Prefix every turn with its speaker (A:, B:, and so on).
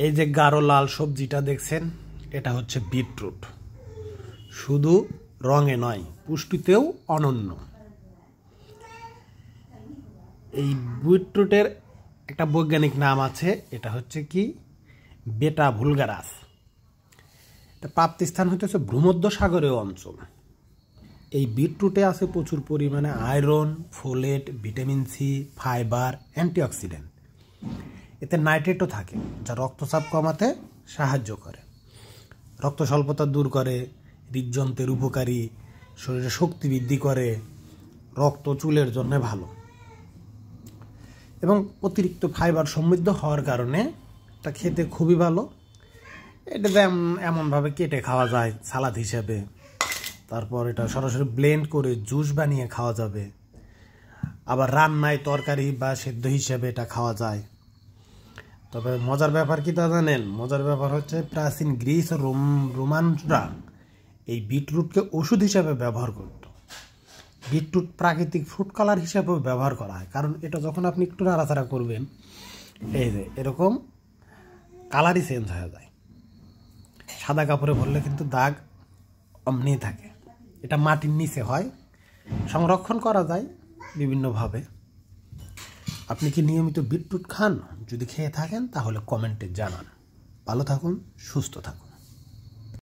A: এই যে গাঢ় লাল সবজিটা দেখছেন, এটা হচ্ছে বিটরুট। শুধু রঙে নয়, পুষ্টিতেও অনন্য। এই বিটরুটের একটা বৈজ্ঞানিক নাম আছে, এটা হচ্ছে কি বেটা ভুলগারাস। এটা প্রাপ্তিস্থান হচ্ছে ভূমধ্যসাগরীয় অঞ্চল। এই বিটরুটে আছে প্রচুর পরিমাণে iron, folate, vitamin C, fibre, antioxidant. এতে নাইট্রেটও থাকে, যা রক্তচাপ কমাতে সাহায্য করে, রক্ত স্বল্পতা দূর করে, হৃদযন্ত্রের উপকারী, শরীরে শক্তি বৃদ্ধি করে, রক্ত চুলের জন্য ভালো এবং অতিরিক্ত ফাইবার সমৃদ্ধ হওয়ার কারণে এটা খেতে খুবই ভালো। এটাতে এমনভাবে কেটে খাওয়া যায় সালাদ হিসেবে, তারপর এটা সরাসরি ব্লেন্ড করে জুস বানিয়ে খাওয়া যাবে, আবার রান্নায় তরকারি বা সেদ্ধ হিসেবে এটা খাওয়া যায়। তবে মজার ব্যাপার কি তা জানেন? মজার ব্যাপার হচ্ছে প্রাচীন গ্রিস ও রোমানরা এই বিটরুটকে ওষুধ হিসেবে ব্যবহার করত। বিটরুট প্রাকৃতিক ফ্রুট কালার হিসেবেও ব্যবহার করা হয়, কারণ এটা যখন আপনি একটু নাড়াচাড়া করবেন, এই যে এরকম কালারই চেঞ্জ হয়ে যায়। সাদা কাপড়ে ভরলে কিন্তু দাগ অমনি থাকে। এটা মাটির নিচে হয়, সংরক্ষণ করা যায় বিভিন্নভাবে। আপনি কি নিয়মিত বিটরুট খান? যদি খেয়ে থাকেন তাহলে কমেন্টে জানান। ভালো থাকুন, সুস্থ থাকুন।